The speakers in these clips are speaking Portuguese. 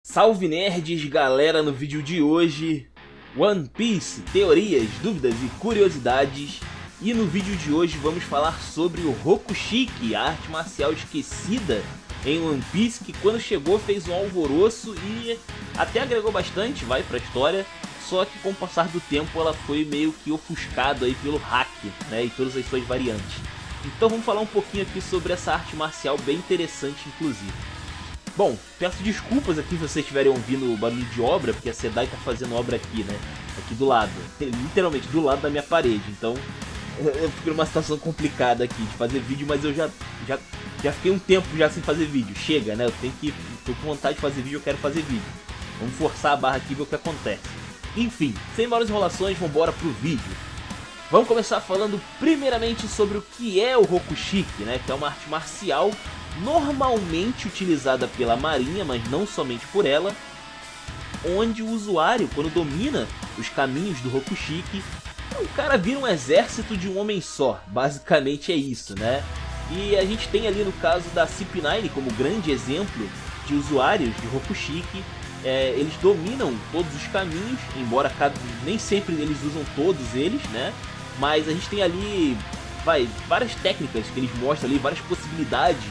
Salve nerds, galera! No vídeo de hoje, One Piece, teorias, dúvidas e curiosidades. E no vídeo de hoje vamos falar sobre o Rokushiki, a arte marcial esquecida em One Piece, que quando chegou fez um alvoroço e até agregou bastante, vai pra história. Só que com o passar do tempo ela foi meio que ofuscada aí pelo hack, né, e todas as suas variantes. Então vamos falar um pouquinho aqui sobre essa arte marcial bem interessante, inclusive. Bom, peço desculpas aqui se vocês estiverem ouvindo o barulho de obra, porque a Sedai tá fazendo obra aqui, né? Aqui do lado, literalmente do lado da minha parede. Então eu fico numa situação complicada aqui de fazer vídeo, mas eu já fiquei um tempo já sem fazer vídeo. Chega, né? Tô com vontade de fazer vídeo, eu quero fazer vídeo. Vamos forçar a barra aqui e ver o que acontece. Enfim, sem maiores enrolações, vamos embora pro vídeo. Vamos começar falando primeiramente sobre o que é o Rokushiki, né? Que é uma arte marcial normalmente utilizada pela marinha, mas não somente por ela, onde o usuário, quando domina os caminhos do Rokushiki, o cara vira um exército de um homem só. Basicamente é isso, né? E a gente tem ali no caso da CP9 como grande exemplo de usuários de Rokushiki. Eles dominam todos os caminhos, embora nem sempre eles usam todos eles, né? Mas a gente tem ali várias técnicas que eles mostram ali, várias possibilidades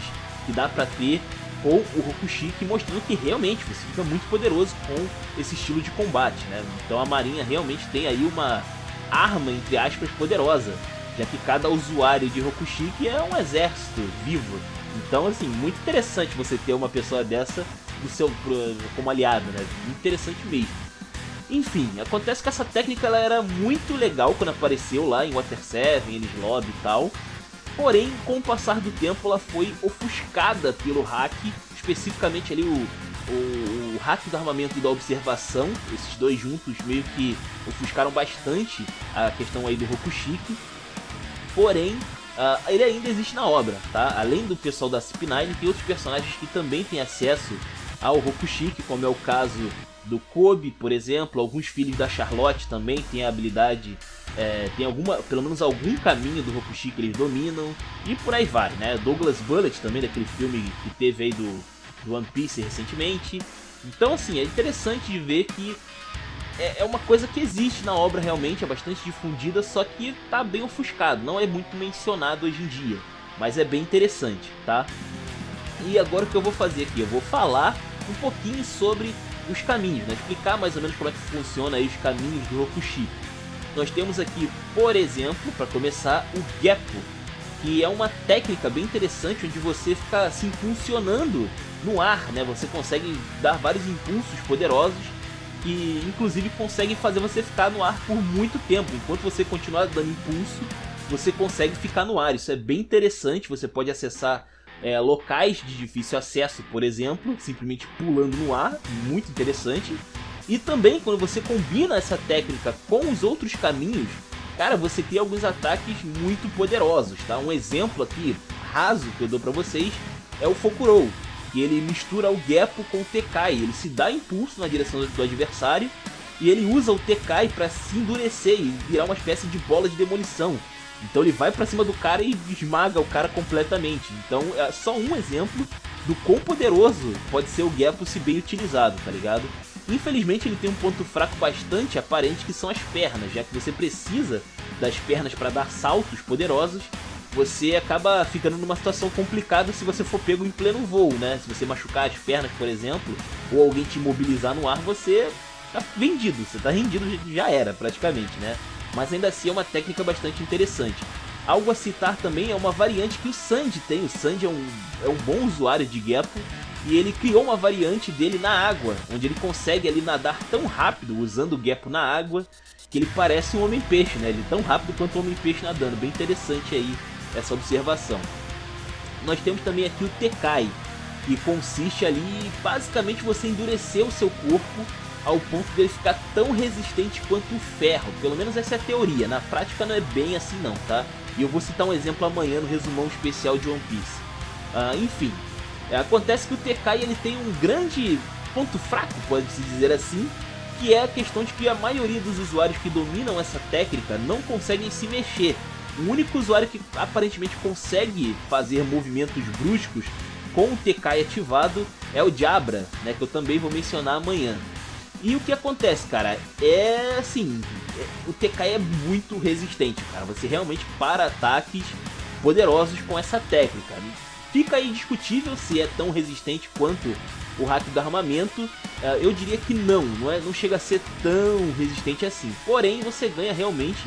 que dá pra ter com o Rokushiki, mostrando que realmente você fica muito poderoso com esse estilo de combate, né? Então a marinha realmente tem aí uma arma, entre aspas, poderosa, já que cada usuário de Rokushiki é um exército vivo. Então, assim, muito interessante você ter uma pessoa dessa como aliado, né? Interessante mesmo. Enfim, acontece que essa técnica ela era muito legal quando apareceu lá em Water 7, Enies Lobby e tal. Porém, com o passar do tempo, ela foi ofuscada pelo hack, especificamente ali o hack do armamento e da observação. Esses dois juntos meio que ofuscaram bastante a questão aí do Rokushiki. Porém, ele ainda existe na obra, tá? Além do pessoal da CP9, tem outros personagens que também têm acesso ao Rokushiki, como é o caso do Kobe, por exemplo. Alguns filhos da Charlotte também têm a habilidade, pelo menos algum caminho do Rokushiki eles dominam, e por aí vai, né? Douglas Bullet também, daquele filme que teve aí do One Piece recentemente. Então, assim, é interessante de ver que é uma coisa que existe na obra realmente, é bastante difundida, só que tá bem ofuscado, não é muito mencionado hoje em dia, mas é bem interessante, tá? E agora o que eu vou fazer aqui? Eu vou falar um pouquinho sobre os caminhos, né? Explicar mais ou menos como é que funciona aí os caminhos do Rokushiki. Nós temos aqui, por exemplo, para começar, o Geppo, que é uma técnica bem interessante onde você fica assim impulsionando no ar, né? Você consegue dar vários impulsos poderosos que inclusive conseguem fazer você ficar no ar por muito tempo. Enquanto você continuar dando impulso, você consegue ficar no ar. Isso é bem interessante, você pode acessar locais de difícil acesso, por exemplo, simplesmente pulando no ar, muito interessante. E também quando você combina essa técnica com os outros caminhos, cara, você cria alguns ataques muito poderosos, tá? Um exemplo aqui, raso, que eu dou pra vocês, é o Fokurou, que ele mistura o Geppo com o Tekai. Ele se dá impulso na direção do adversário e ele usa o Tekai pra se endurecer e virar uma espécie de bola de demolição. Então ele vai pra cima do cara e esmaga o cara completamente. Então é só um exemplo do quão poderoso pode ser o Geppo se bem utilizado, tá ligado? Infelizmente ele tem um ponto fraco bastante aparente, que são as pernas, já que você precisa das pernas para dar saltos poderosos. Você acaba ficando numa situação complicada se você for pego em pleno voo, né? Se você machucar as pernas, por exemplo, ou alguém te imobilizar no ar, você tá vendido, você tá rendido, já era praticamente, né? Mas ainda assim é uma técnica bastante interessante. Algo a citar também é uma variante que o Sanji tem. O Sanji é um bom usuário de Geppo e ele criou uma variante dele na água, onde ele consegue ali nadar tão rápido usando o Geppo na água que ele parece um homem-peixe, né? Ele é tão rápido quanto um homem-peixe nadando. Bem interessante aí essa observação. Nós temos também aqui o Tekai, que consiste ali basicamente você endurecer o seu corpo ao ponto dele ficar tão resistente quanto o ferro. Pelo menos essa é a teoria, na prática não é bem assim não, tá? E eu vou citar um exemplo amanhã no resumão especial de One Piece. Enfim, acontece que o Tekai ele tem um grande ponto fraco, pode-se dizer assim, que é a questão de que a maioria dos usuários que dominam essa técnica não conseguem se mexer. O único usuário que aparentemente consegue fazer movimentos bruscos com o TK ativado é o Jabra, né, que eu também vou mencionar amanhã. E o que acontece, cara, é assim, o TK é muito resistente, cara, você realmente para ataques poderosos com essa técnica. Fica aí discutível se é tão resistente quanto o hack do armamento. Eu diria que não chega a ser tão resistente assim, porém você ganha realmente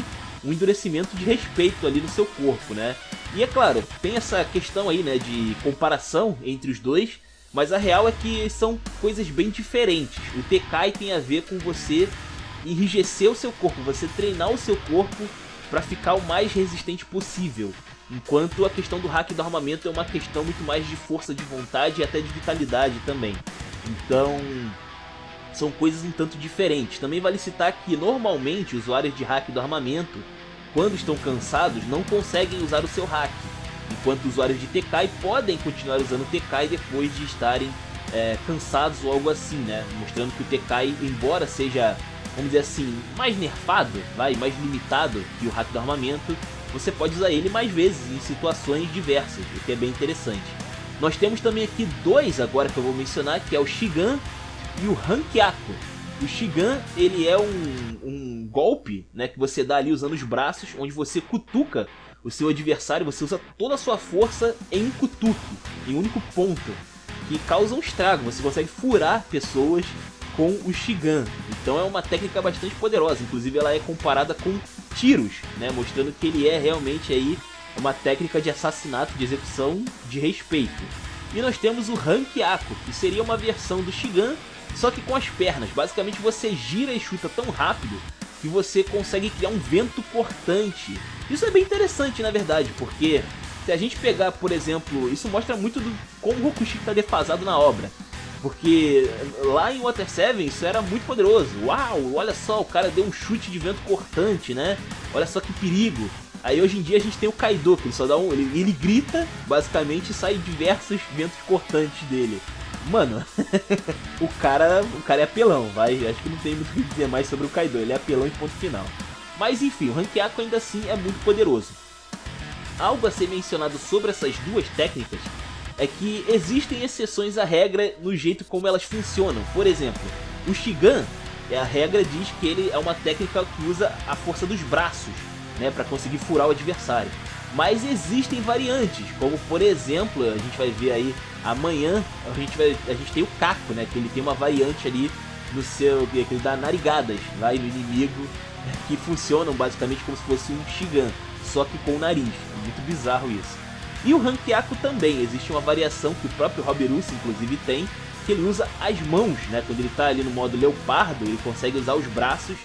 um endurecimento de respeito ali no seu corpo, né? E é claro, tem essa questão aí, né, de comparação entre os dois, mas a real é que são coisas bem diferentes. O TK tem a ver com você enrijecer o seu corpo, você treinar o seu corpo para ficar o mais resistente possível, enquanto a questão do hack do armamento é uma questão muito mais de força de vontade e até de vitalidade também. Então, são coisas um tanto diferentes. Também vale citar que normalmente usuários de hack do armamento, quando estão cansados, não conseguem usar o seu hack, enquanto usuários de TK podem continuar usando o TK depois de estarem cansados ou algo assim, né? Mostrando que o TK, embora seja, vamos dizer assim, mais nerfado, mais limitado que o hack do armamento, você pode usar ele mais vezes em situações diversas, o que é bem interessante. Nós temos também aqui dois agora que eu vou mencionar, que é o Shigan e o Hankyaku. O Shigan, ele é um golpe, né, que você dá ali usando os braços, onde você cutuca o seu adversário, você usa toda a sua força em um cutuque, em um único ponto, que causa um estrago, você consegue furar pessoas com o Shigan. Então é uma técnica bastante poderosa, inclusive ela é comparada com tiros, né, mostrando que ele é realmente aí uma técnica de assassinato, de execução de respeito. E nós temos o Hankyaku, que seria uma versão do Shigan, só que com as pernas. Basicamente você gira e chuta tão rápido que você consegue criar um vento cortante. Isso é bem interessante, na verdade, porque se a gente pegar, por exemplo, isso mostra muito como o Rokushiki está defasado na obra. Porque lá em Water 7 isso era muito poderoso. Uau, olha só, o cara deu um chute de vento cortante, né? Olha só que perigo. Aí hoje em dia a gente tem o Kaido, que ele só dá ele grita, basicamente, e sai diversos ventos cortantes dele. Mano, o cara é apelão, vai. Acho que não tem muito o que dizer mais sobre o Kaido, ele é apelão em ponto final. Mas enfim, o Hankyaku ainda assim é muito poderoso. Algo a ser mencionado sobre essas duas técnicas é que existem exceções à regra no jeito como elas funcionam. Por exemplo, o Shigan, a regra diz que ele é uma técnica que usa a força dos braços, né, para conseguir furar o adversário. Mas existem variantes, como por exemplo, a gente vai ver aí amanhã, a gente tem o Kako, né, que ele tem uma variante ali no seu, que ele dá narigadas lá no inimigo, que funcionam basicamente como se fosse um Shigan, só que com o nariz. É muito bizarro isso. E o Hankyaku também, existe uma variação que o próprio Roberus inclusive tem, que ele usa as mãos, né, quando ele está ali no modo leopardo, ele consegue usar os braços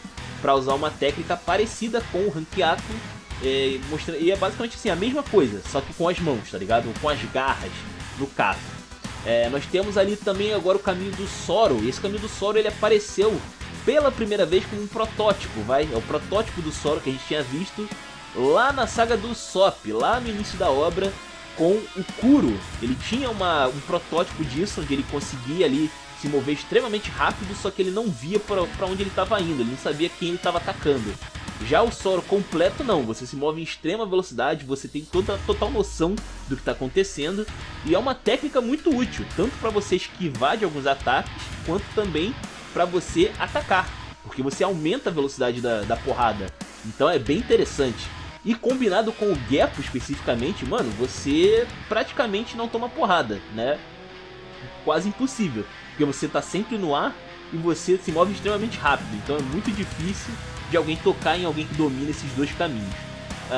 para usar uma técnica parecida com o Hankyaku. E é basicamente assim, a mesma coisa, só que com as mãos, tá ligado? Com as garras, no caso. Nós temos ali também agora o caminho do Zoro. E esse caminho do Zoro, ele apareceu pela primeira vez como um protótipo, vai? É o protótipo do Zoro que a gente tinha visto lá na saga do Usopp, lá no início da obra, com o Kuro. Ele tinha um protótipo disso, onde ele conseguia ali se mover extremamente rápido, só que ele não via para onde ele estava indo, ele não sabia quem ele estava atacando. Já o Zoro completo não, você se move em extrema velocidade, você tem total noção do que está acontecendo, e é uma técnica muito útil, tanto para você esquivar de alguns ataques, quanto também para você atacar, porque você aumenta a velocidade da porrada, então é bem interessante. E combinado com o Geppo especificamente, mano, você praticamente não toma porrada, né? Quase impossível, porque você tá sempre no ar e você se move extremamente rápido, então é muito difícil de alguém tocar em alguém que domina esses dois caminhos.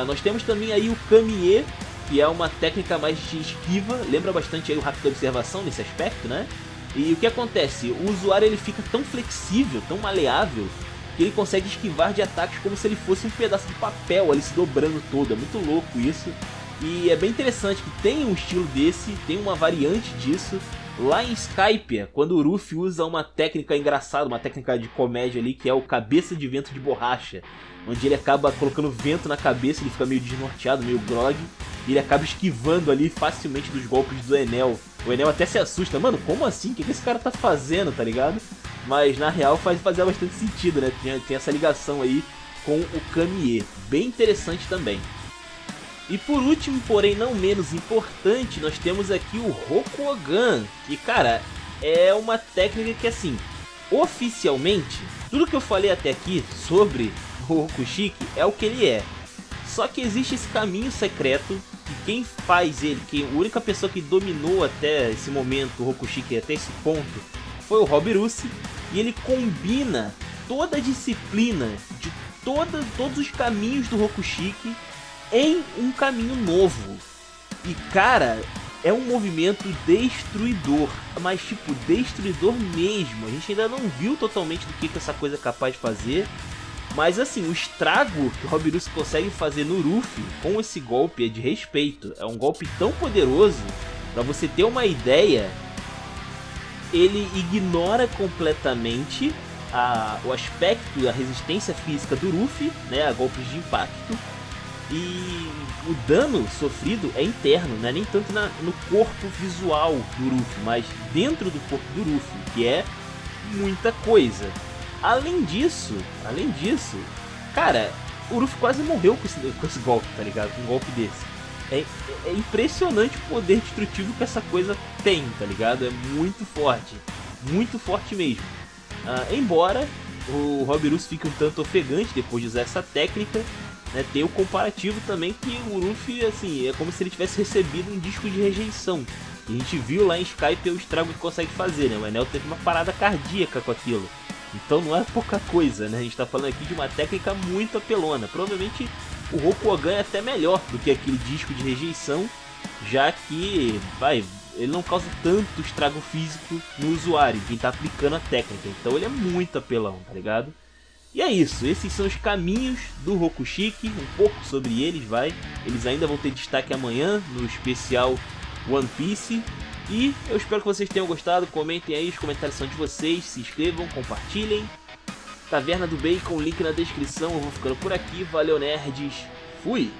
Nós temos também aí o Kamiye, que é uma técnica mais de esquiva, lembra bastante aí o hack da observação nesse aspecto, né? E o que acontece? O usuário ele fica tão flexível, tão maleável, que ele consegue esquivar de ataques como se ele fosse um pedaço de papel ali se dobrando todo, é muito louco isso. E é bem interessante que tem um estilo desse, tem uma variante disso. Lá em Skypiea, quando o Ruffy usa uma técnica engraçada, uma técnica de comédia ali, que é o cabeça de vento de borracha, onde ele acaba colocando vento na cabeça, ele fica meio desnorteado, meio grog, e ele acaba esquivando ali facilmente dos golpes do Enel. O Enel até se assusta, mano, como assim? O que esse cara tá fazendo, tá ligado? Mas na real fazia bastante sentido, né? Tem essa ligação aí com o Kamiye, bem interessante também. E por último, porém não menos importante, nós temos aqui o Rokugan, que cara, é uma técnica que assim, oficialmente, tudo que eu falei até aqui sobre o Rokushiki é o que ele é. Só que existe esse caminho secreto, e quem faz ele, a única pessoa que dominou até esse momento o Rokushiki, até esse ponto, foi o Robirusi, e ele combina toda a disciplina de todos os caminhos do Rokushiki em um caminho novo. E cara, é um movimento destruidor, mas tipo, destruidor mesmo. A gente ainda não viu totalmente do que essa coisa é capaz de fazer, mas assim, o estrago que o Robirusi consegue fazer no Ruffy com esse golpe é de respeito. É um golpe tão poderoso, pra você ter uma ideia, ele ignora completamente o aspecto da resistência física do Ruffy, né, a golpes de impacto. E o dano sofrido é interno, né? Nem tanto no corpo visual do Ruffy, mas dentro do corpo do Ruffy, que é muita coisa. Além disso, cara, o Ruffy quase morreu com esse golpe, tá ligado? Com um golpe desse. É impressionante o poder destrutivo que essa coisa tem, tá ligado? É muito forte mesmo. Embora o Robirusi fique um tanto ofegante depois de usar essa técnica, né, tem o comparativo também que o Ruffy, assim, é como se ele tivesse recebido um disco de rejeição. E a gente viu lá em Skype o estrago que consegue fazer, né? O Enel teve uma parada cardíaca com aquilo. Então não é pouca coisa, né? A gente tá falando aqui de uma técnica muito apelona. Provavelmente o Rokugan é até melhor do que aquele disco de rejeição, já que, ele não causa tanto estrago físico no usuário, quem tá aplicando a técnica. Então ele é muito apelão, tá ligado? E é isso, esses são os caminhos do Rokushiki, um pouco sobre eles, Eles ainda vão ter destaque amanhã no especial One Piece. E eu espero que vocês tenham gostado, comentem aí, os comentários são de vocês, se inscrevam, compartilhem. Taverna do Bacon, link na descrição, eu vou ficando por aqui, valeu nerds, fui!